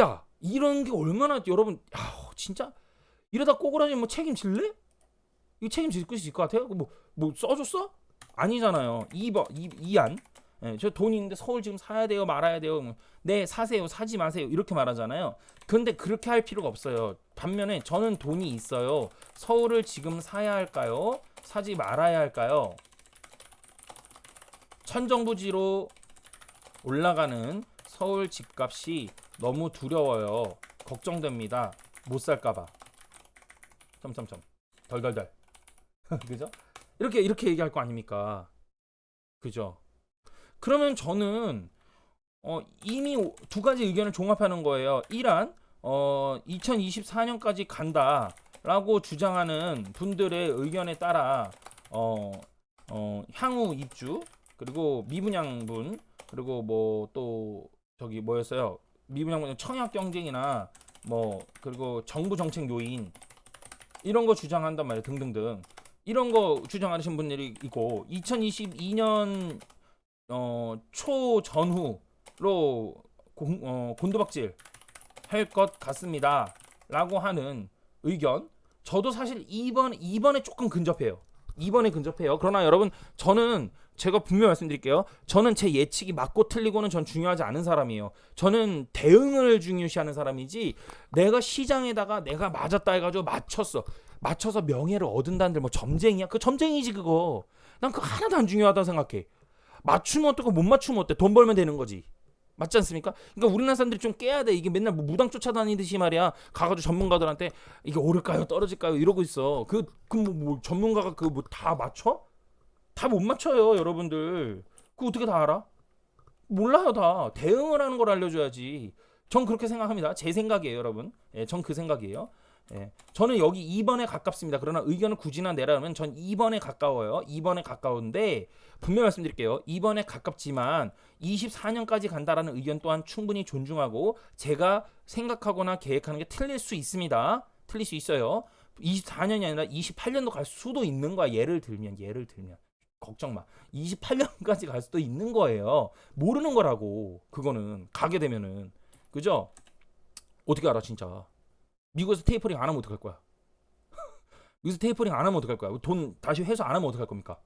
야, 이런 게 얼마나 여러분 진짜 이러다 꼬꾸라지면 뭐 책임질래? 이거 책임질 수 있을 것 같아요? 뭐 써줬어? 아니잖아요. 이안 예, 저 돈이 있는데 서울 지금 사야 돼요 말아야 돼요 네 사세요 사지 마세요 이렇게 말하잖아요. 근데 그렇게 할 필요가 없어요. 반면에 저는 돈이 있어요. 서울을 지금 사야 할까요? 사지 말아야 할까요? 천정부지로 올라가는 서울 집값이 너무 두려워요. 걱정됩니다. 못 살까봐. 점점점 덜덜덜 그죠? 이렇게 얘기할 거 아닙니까? 그죠? 그러면 저는 이미 두 가지 의견을 종합하는 거예요. 이란 2024년까지 간다라고 주장하는 분들의 의견에 따라 향후 입주 그리고 미분양분 그리고 뭐 또 저기 뭐였어요? 미분양분 청약 경쟁이나 뭐 그리고 정부 정책 요인 이런 거 주장한단 말이에요. 등등등. 이런 거 주장하시는 분들이 있고 2022년 초 전후로 곤두박질 할 것 같습니다라고 하는 의견. 저도 사실 이번에 조금 근접해요. 이번에 근접해요. 그러나 여러분 저는 제가 분명히 말씀드릴게요. 저는 제 예측이 맞고 틀리고는 전 중요하지 않은 사람이에요. 저는 대응을 중요시하는 사람이지 내가 시장에다가 내가 맞았다 해가지고 맞춰서 명예를 얻은다는데 뭐 점쟁이야? 그 점쟁이지 그거. 난 그거 하나도 안 중요하다고 생각해. 맞추면 어떻고 못 맞추면 어때? 돈 벌면 되는 거지. 맞지 않습니까? 그러니까 우리나라 사람들이 좀 깨야 돼. 이게 맨날 뭐 무당 쫓아다니듯이 말이야. 가가지고 전문가들한테 이게 오를까요, 떨어질까요 이러고 있어. 뭐 전문가가 그 뭐 다 맞춰? 다 못 맞춰요, 여러분들. 그거 어떻게 다 알아? 몰라요, 다. 대응을 하는 걸 알려줘야지. 전 그렇게 생각합니다. 제 생각이에요, 여러분. 예, 전 그 생각이에요. 예, 저는 여기 2번에 가깝습니다. 그러나 의견을 굳이나 내라면 전 2번에 가까워요. 2번에 가까운데 분명히 말씀드릴게요. 2번에 가깝지만 24년까지 간다라는 의견 또한 충분히 존중하고 제가 생각하거나 계획하는 게 틀릴 수 있습니다. 틀릴 수 있어요. 24년이 아니라 28년도 갈 수도 있는 거야. 예를 들면 걱정 마. 28년까지 갈 수도 있는 거예요. 모르는 거라고. 그거는 가게 되면은 그죠? 어떻게 알아 진짜? 미국에서 테이퍼링 안 하면 어떡할 거야? 미국에서 테이퍼링 안 하면 어떡할 거야? 돈 다시 회수 안 하면 어떡할 겁니까?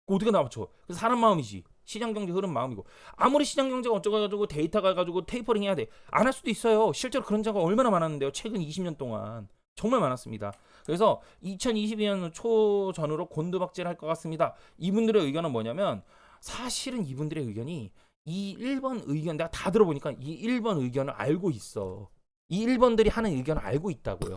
그거 어떻게 나 맞춰? 그래서 사람 마음이지. 시장 경제 흐름 마음이고 아무리 시장 경제가 어쩌고 데이터가 가지고 테이퍼링 해야 돼. 안 할 수도 있어요. 실제로 그런 자가 얼마나 많았는데요. 최근 20년 동안 정말 많았습니다. 그래서 2022년 초 전후로 곤두박질 할 것 같습니다. 이분들의 의견은 뭐냐면 사실은 이분들의 의견이 이 1번 의견 내가 다 들어보니까 이 1번 의견을 알고 있어. 이 1번들이 하는 의견을 알고 있다고요.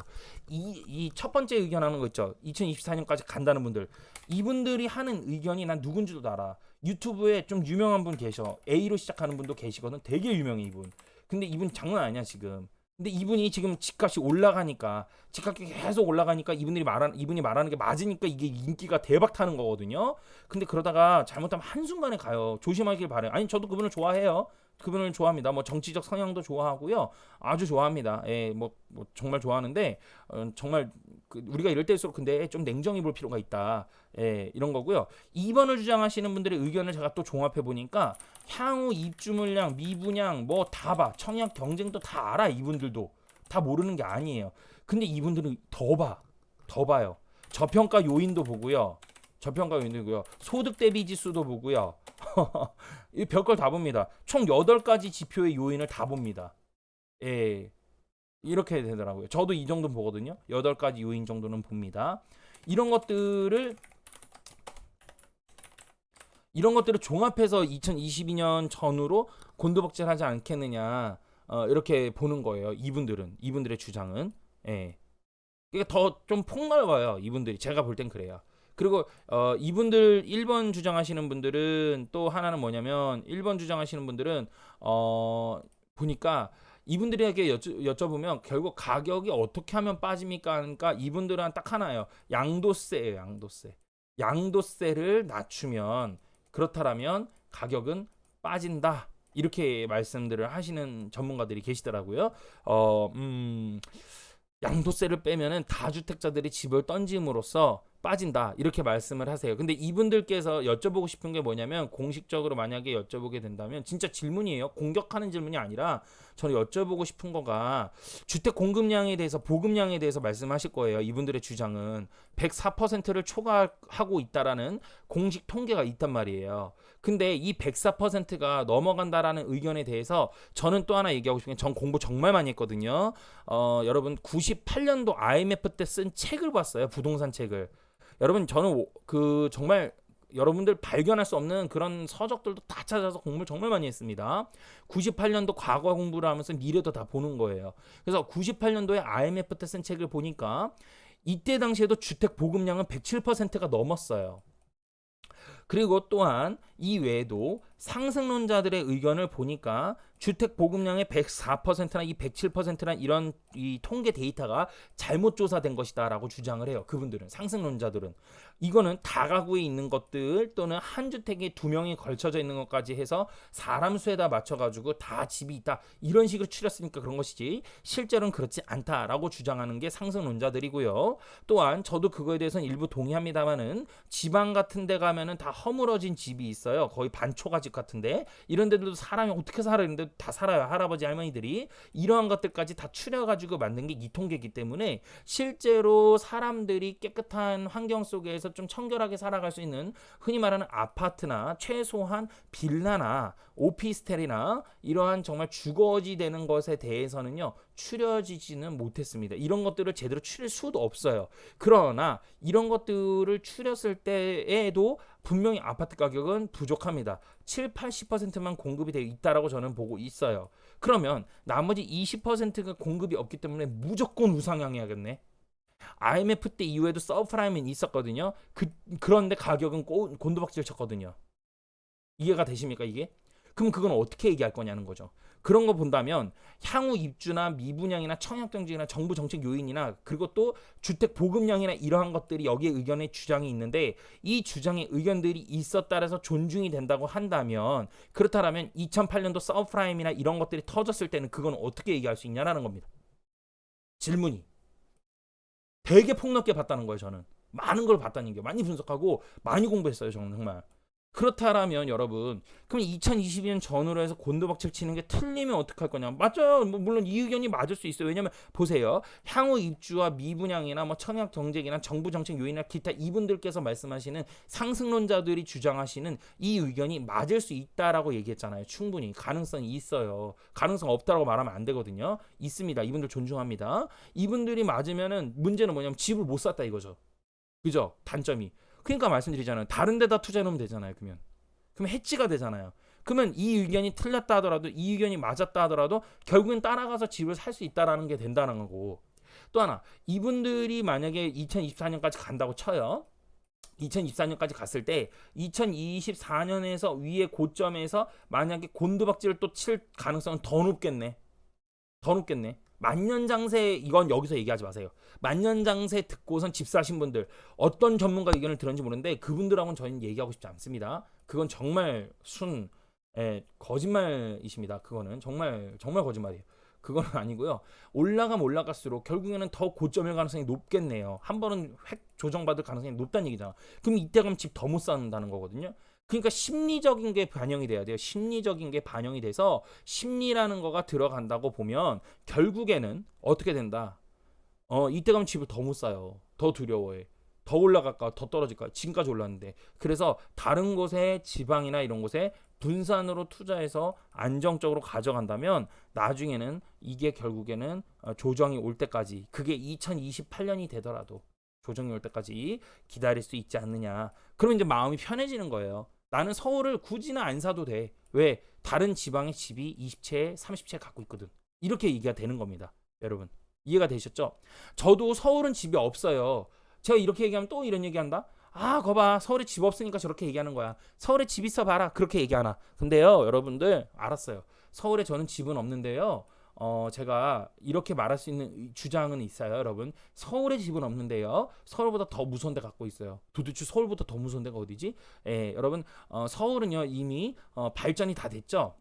이 첫 번째 의견 하는 거 있죠. 2024년까지 간다는 분들. 이분들이 하는 의견이 난 누군지도 알아. 유튜브에 좀 유명한 분 계셔. A로 시작하는 분도 계시거든. 되게 유명해 이분. 근데 이분 장난 아니야 지금. 근데 이분이 지금 집값이 올라가니까 집값이 계속 올라가니까 이분이 말하는 게 맞으니까 이게 인기가 대박 타는 거거든요. 근데 그러다가 잘못하면 한순간에 가요. 조심하길 바래요. 아니 저도 그분을 좋아해요. 그분을 좋아합니다. 뭐 정치적 성향도 좋아하고요. 아주 좋아합니다. 예, 뭐 정말 좋아하는데 정말 우리가 이럴 때일수록 근데 좀 냉정히 볼 필요가 있다. 예, 이런 거고요. 2번을 주장하시는 분들의 의견을 제가 또 종합해 보니까 향후 입주 물량, 미분양 뭐 다 봐. 청약 경쟁도 다 알아. 이분들도 다 모르는 게 아니에요. 근데 이분들은 더 봐요. 저평가 요인도 보고요. 저평가 요인도고요. 소득 대비 지수도 보고요. 이 별걸 다 봅니다. 총 8가지 지표의 요인을 다 봅니다. 예. 이렇게 되더라고요. 저도 이 정도 보거든요. 8가지 요인 정도는 봅니다. 이런 것들을 종합해서 2022년 전후로 곤두박질하지 않겠느냐 이렇게 보는 거예요. 이분들의 주장은 이게 더 좀 폭넓어요. 이분들이 제가 볼 땐 그래요. 그리고 이분들 1번 주장하시는 분들은 또 하나는 뭐냐면 1번 주장하시는 분들은 보니까 이분들에게 여쭤보면 결국 가격이 어떻게 하면 빠집니까? 그러니까 이분들은 딱 하나예요. 양도세예요. 양도세를 낮추면 그렇다라면 가격은 빠진다. 이렇게 말씀들을 하시는 전문가들이 계시더라고요. 양도세를 빼면은 다주택자들이 집을 던짐으로써 빠진다 이렇게 말씀을 하세요. 근데 이분들께서 여쭤보고 싶은 게 뭐냐면 공식적으로 만약에 여쭤보게 된다면 진짜 질문이에요. 공격하는 질문이 아니라 저는 여쭤보고 싶은 거가 주택 공급량에 대해서 보급량에 대해서 말씀하실 거예요. 이분들의 주장은 104%를 초과하고 있다라는 공식 통계가 있단 말이에요. 근데 이 104%가 넘어간다라는 의견에 대해서 저는 또 하나 얘기하고 싶은 게 전 공부 정말 많이 했거든요. 여러분 98년도 IMF 때 쓴 책을 봤어요. 부동산 책을. 여러분 저는 정말 여러분들 발견할 수 없는 그런 서적들도 다 찾아서 공부를 정말 많이 했습니다. 98년도 과거 공부를 하면서 미래도 다 보는 거예요. 그래서 98년도에 IMF 때 쓴 책을 보니까 이때 당시에도 주택 보급량은 107%가 넘었어요. 그리고 또한 이 외에도 상승론자들의 의견을 보니까 주택 보급량의 104%나 이 107%나 이런 이 통계 데이터가 잘못 조사된 것이다라고 주장을 해요. 그분들은 상승론자들은 이거는 다가구에 있는 것들 또는 한 주택에 두 명이 걸쳐져 있는 것까지 해서 사람 수에다 맞춰가지고 다 집이 있다 이런 식으로 추렸으니까 그런 것이지 실제로는 그렇지 않다라고 주장하는 게 상승론자들이고요. 또한 저도 그거에 대해서는 일부 동의합니다만은 지방 같은 데 가면은 다 허물어진 집이 있어요. 거의 반초가집 같은데 이런 데들도 사람이 어떻게 살아 있는데 다 살아요. 할아버지 할머니들이 이러한 것들까지 다 추려가지고 만든 게 이 통계이기 때문에 실제로 사람들이 깨끗한 환경 속에서 좀 청결하게 살아갈 수 있는 흔히 말하는 아파트나 최소한 빌라나 오피스텔이나 이러한 정말 주거지 되는 것에 대해서는요 추려지지는 못했습니다. 이런 것들을 제대로 추릴 수도 없어요. 그러나 이런 것들을 추렸을 때에도 분명히 아파트 가격은 부족합니다. 7, 80%만 공급이 되어 있다라고 저는 보고 있어요. 그러면 나머지 20%가 공급이 없기 때문에 무조건 우상향해야겠네. IMF 때 이후에도 서브프라임은 있었거든요. 그런데 가격은 곤두박질 쳤거든요. 이해가 되십니까 이게? 그럼 그건 어떻게 얘기할 거냐는 거죠. 그런 거 본다면 향후 입주나 미분양이나 청약경쟁이나 정부 정책 요인이나 그리고 또 주택 보급량이나 이러한 것들이 여기에 의견의 주장이 있는데 이 주장의 의견들이 있었다라서 존중이 된다고 한다면 그렇다면 2008년도 서브프라임이나 이런 것들이 터졌을 때는 그건 어떻게 얘기할 수 있냐라는 겁니다. 질문이 되게 폭넓게 봤다는 거예요. 저는 많은 걸 봤다는 게 많이 분석하고 많이 공부했어요. 저는 정말. 그렇다라면 여러분 그럼 2022년 전후로 해서 곤두박질 치는 게 틀리면 어떡할 거냐. 맞아요. 뭐 물론 이 의견이 맞을 수 있어요. 왜냐면 보세요. 향후 입주와 미분양이나 뭐 청약 정책이나 정부 정책 요인이나 기타 이분들께서 말씀하시는 상승론자들이 주장하시는 이 의견이 맞을 수 있다라고 얘기했잖아요. 충분히 가능성이 있어요. 가능성 없다라고 말하면 안 되거든요. 있습니다. 이분들 존중합니다. 이분들이 맞으면은 문제는 뭐냐면 집을 못 샀다 이거죠. 그죠? 단점이. 그러니까 말씀드리잖아요. 다른 데다 투자해 놓으면 되잖아요. 그러면 해지가 되잖아요. 그러면 이 의견이 틀렸다 하더라도 이 의견이 맞았다 하더라도 결국엔 따라가서 집을 살 수 있다라는 게 된다는 거고. 또 하나 이분들이 만약에 2024년까지 간다고 쳐요. 2024년까지 갔을 때 2024년에서 위의 고점에서 만약에 곤두박질을 또 칠 가능성은 더 높겠네. 더 높겠네. 만년장세 이건 여기서 얘기하지 마세요. 만년장세 듣고선 집 사신 분들 어떤 전문가 의견을 들었는지 모르는데 그분들하고는 저희는 얘기하고 싶지 않습니다. 그건 정말 거짓말이십니다. 그거는 정말 정말 거짓말이에요. 그건 아니고요. 올라가면 올라갈수록 결국에는 더 고점일 가능성이 높겠네요. 한 번은 획 조정받을 가능성이 높다는 얘기잖아. 그럼 이때 가면 집 더 못 산다는 거거든요. 그러니까 심리적인 게 반영이 돼야 돼요. 심리적인 게 반영이 돼서 심리라는 거가 들어간다고 보면 결국에는 어떻게 된다. 이때 가면 집을 더 못 사요. 더 두려워해. 더 올라갈까 더 떨어질까 지금까지 올랐는데 그래서 다른 곳에 지방이나 이런 곳에 분산으로 투자해서 안정적으로 가져간다면 나중에는 이게 결국에는 조정이 올 때까지 그게 2028년이 되더라도 조정이 올 때까지 기다릴 수 있지 않느냐. 그러면 이제 마음이 편해지는 거예요. 나는 서울을 굳이는 안 사도 돼. 왜? 다른 지방의 집이 20채, 30채 갖고 있거든. 이렇게 얘기가 되는 겁니다. 여러분. 이해가 되셨죠? 저도 서울은 집이 없어요. 제가 이렇게 얘기하면 또 이런 얘기한다? 아, 거봐. 서울에 집 없으니까 저렇게 얘기하는 거야. 서울에 집 있어 봐라. 그렇게 얘기하나. 근데요, 여러분들, 알았어요. 서울에 저는 집은 없는데요. 제가 이렇게 말할 수 있는 주장은 있어요, 여러분. 서울에 집은 없는데요. 서울보다 더 무서운 데 갖고 있어요. 도대체 서울보다 더 무서운 데가 어디지? 여러분, 서울은요, 이미 발전이 다 됐죠?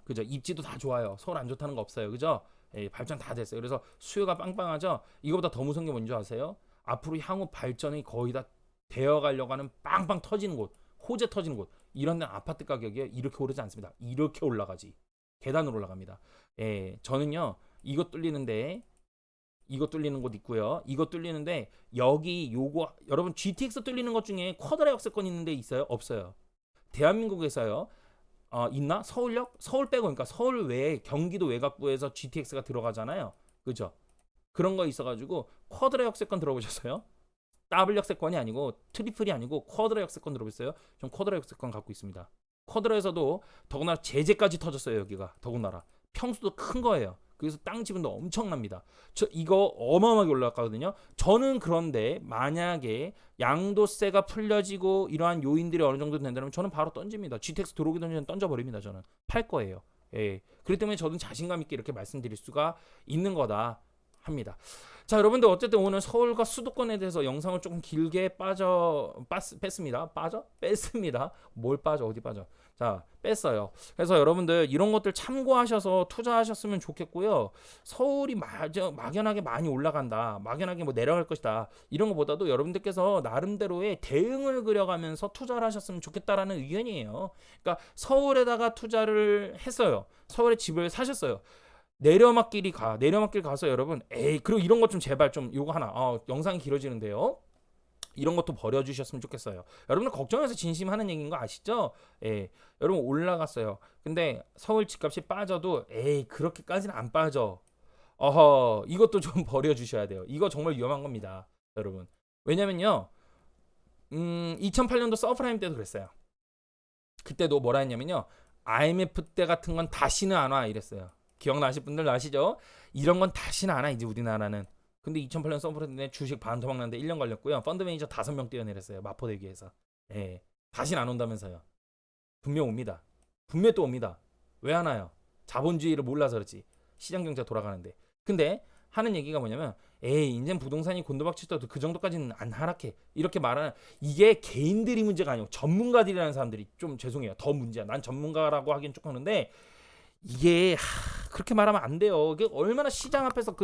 그죠? 입지도 다 좋아요. 서울 안 좋다는 거 없어요. 그죠? 발전 다 됐어요. 그래서 수요가 빵빵하죠? 이거보다 더 무서운 게 뭔지 아세요? 앞으로 향후 발전이 거의 다 되어 가려고 하는 빵빵 터지는 곳, 호재 터지는 곳, 이런 데 아파트 가격이 이렇게 오르지 않습니다. 이렇게 올라가지. 계단으로 올라갑니다. 저는요, 이거 뚫리는 곳 있고요. 이거 뚫리는데, 여기 요거, 여러분, GTX 뚫리는 것 중에 쿼드라 역세권 있는 데 있어요? 없어요. 대한민국에서요, 있나? 서울역? 서울 빼고, 그러니까 서울 외에 경기도 외곽부에서 GTX가 들어가잖아요. 그죠? 그런 거 있어가지고, 쿼드라 역세권 들어보셨어요? 더블 역세권이 아니고, 트리플이 아니고, 쿼드라 역세권 들어보셨어요? 전 쿼드라 역세권 갖고 있습니다. 쿼드라에서도 더군다나 제재까지 터졌어요. 여기가 더군다나 평수도 큰 거예요. 그래서 땅 지분도 엄청납니다. 이거 어마어마하게 올라갔거든요. 저는 그런데 만약에 양도세가 풀려지고 이러한 요인들이 어느 정도 된다면 저는 바로 던집니다. GTX 들어오기 전에 던져버립니다. 저는 팔 거예요. 예. 그렇기 때문에 저는 자신감 있게 이렇게 말씀드릴 수가 있는 거다 합니다. 자, 여러분들 어쨌든 오늘 서울과 수도권에 대해서 영상을 조금 길게 뺐습니다. 뭘 빠져? 어디 빠져? 자, 뺐어요. 그래서 여러분들 이런 것들 참고하셔서 투자하셨으면 좋겠고요. 서울이 막연하게 많이 올라간다, 막연하게 뭐 내려갈 것이다, 이런 것보다도 여러분들께서 나름대로의 대응을 그려가면서 투자를 하셨으면 좋겠다라는 의견이에요. 그러니까 서울에다가 투자를 했어요. 서울에 집을 사셨어요. 내려막길 가서 여러분, 그리고 이런 것 좀 제발 좀 요거 하나, 영상이 길어지는데요. 이런 것도 버려주셨으면 좋겠어요. 여러분들 걱정해서 진심하는 얘기인 거 아시죠? 여러분 올라갔어요. 근데 서울 집값이 빠져도 그렇게까지는 안 빠져. 이것도 좀 버려주셔야 돼요. 이거 정말 위험한 겁니다, 여러분. 왜냐면요, 2008년도 서프라임 때도 그랬어요. 그때도 뭐라 했냐면요, IMF 때 같은 건 다시는 안 와 이랬어요. 기억나실 분들 아시죠? 이런 건 다시는 안 와 이제 우리나라는. 근데 2008년 서프라임 때 주식 반토막 났는데 1년 걸렸고요. 펀드 매니저 5명 뛰어내렸어요. 마포대교에서. 다시는 안 온다면서요. 분명 옵니다. 분명 또 옵니다. 왜 안 와요? 자본주의를 몰라서 그렇지. 시장 경제가 돌아가는데. 근데 하는 얘기가 뭐냐면, 인젠 부동산이 곤두박질쳐도 그 정도까지는 안 하락해. 이렇게 말하는, 이게 개인들이 문제가 아니고 전문가들이라는 사람들이, 좀 죄송해요, 더 문제야. 난 전문가라고 하긴 좀 그런데, 이게 그렇게 말하면 안 돼요. 이게 얼마나 시장 앞에서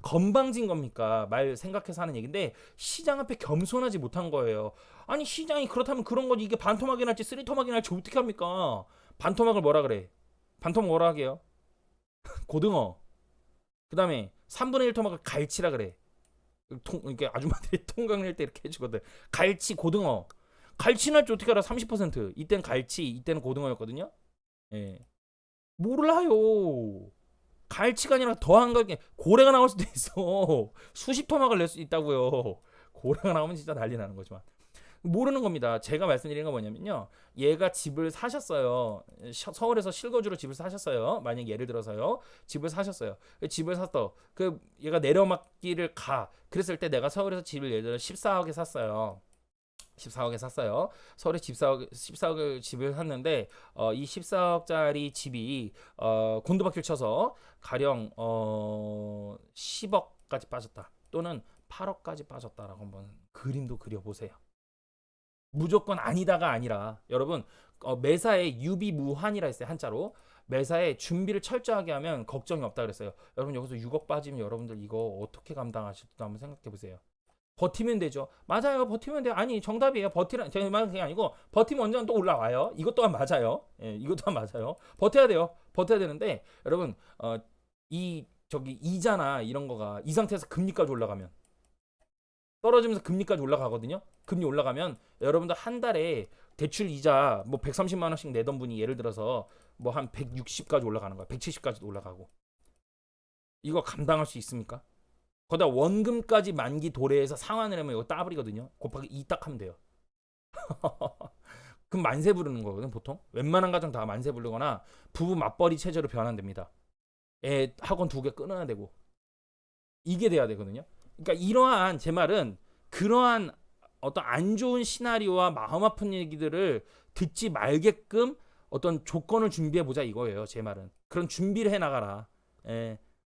건방진 겁니까? 말 생각해서 하는 얘기인데, 시장 앞에 겸손하지 못한 거예요. 아니, 시장이 그렇다면 그런 거지. 이게 반토막이 날지 쓰리토막이 날지 어떻게 합니까? 반토막을 뭐라 그래? 반토막 뭐라 하게요? 고등어. 그 다음에 3분의 1 토막을 갈치라 그래. 이렇게 아줌마들이 통강 낼 때 이렇게 해주거든. 갈치, 고등어. 갈치 날지 어떻게 알아? 30%. 이때는 갈치, 이때는 고등어였거든요. 몰라요. 갈치가 아니라 더한 가게 고래가 나올 수도 있어. 수십 토막을 낼 수 있다고요. 고래가 나오면 진짜 난리 나는 거지만. 모르는 겁니다. 제가 말씀드리는 건 뭐냐면요, 얘가 집을 사셨어요. 서울에서 실거주로 집을 사셨어요. 만약 예를 들어서요, 집을 사셨어요. 집을 샀어. 얘가 내려막길을 가. 그랬을 때 내가 서울에서 집을 예를 들어 14억에 샀어요. 14억에 샀어요. 서울에 14억을 집을 샀는데, 이 14억짜리 집이 곤두박질 쳐서 가령 10억까지 빠졌다, 또는 8억까지 빠졌다라고 한번 그림도 그려보세요. 무조건 아니다가 아니라, 여러분, 매사에 유비무환이라 했어요. 한자로. 매사에 준비를 철저하게 하면 걱정이 없다 그랬어요. 여러분, 여기서 6억 빠지면 여러분들 이거 어떻게 감당하실지도 한번 생각해 보세요. 버티면 되죠. 맞아요. 버티면 돼요. 아니, 정답이에요. 버티라. 제 말은 그게 아니고, 버티면 언젠가 또 올라와요. 이것 또한 맞아요. 이것 또한 맞아요. 버텨야 돼요. 버텨야 되는데, 여러분, 이자나 이런 거가 이 상태에서 금리까지 올라가면, 떨어지면서 금리까지 올라가거든요. 금리 올라가면 여러분들 한 달에 대출 이자 뭐 130만 원씩 내던 분이 예를 들어서 뭐 한 160까지 올라가는 거야. 170까지도 올라가고. 이거 감당할 수 있습니까? 거기다 원금까지 만기 도래해서 상환을 하면 이거 따블이거든요. 곱하기 2 딱 하면 돼요. 그럼 만세 부르는 거거든, 보통. 웬만한 가정 다 만세 부르거나 부부 맞벌이 체제로 변환됩니다. 애 학원 2개 끊어야 되고. 이게 돼야 되거든요. 그러니까 이러한, 제 말은 그러한 어떤 안 좋은 시나리오와 마음 아픈 얘기들을 듣지 말게끔 어떤 조건을 준비해 보자 이거예요. 제 말은 그런 준비를 해 나가라.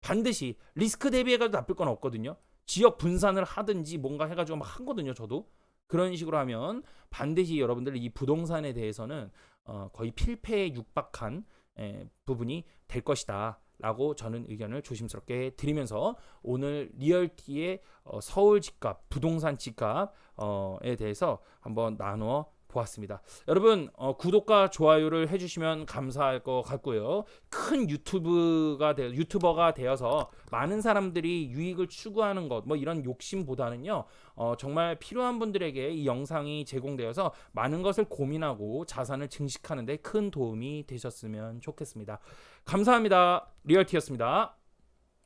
반드시 리스크 대비해가지고 나쁠 건 없거든요. 지역 분산을 하든지 뭔가 해가지고 막 하거든요. 저도 그런 식으로 하면 반드시 여러분들 이 부동산에 대해서는 거의 필패에 육박한 부분이 될 것이다 라고 저는 의견을 조심스럽게 드리면서, 오늘 리얼티의 서울 집값, 부동산 집값에 대해서 한번 나누어 보았습니다. 여러분, 구독과 좋아요를 해주시면 감사할 것 같고요. 큰 유튜버가 되어서 많은 사람들이 유익을 추구하는 것, 뭐 이런 욕심보다는요, 정말 필요한 분들에게 이 영상이 제공되어서 많은 것을 고민하고 자산을 증식하는 데 큰 도움이 되셨으면 좋겠습니다. 감사합니다. 리얼티였습니다.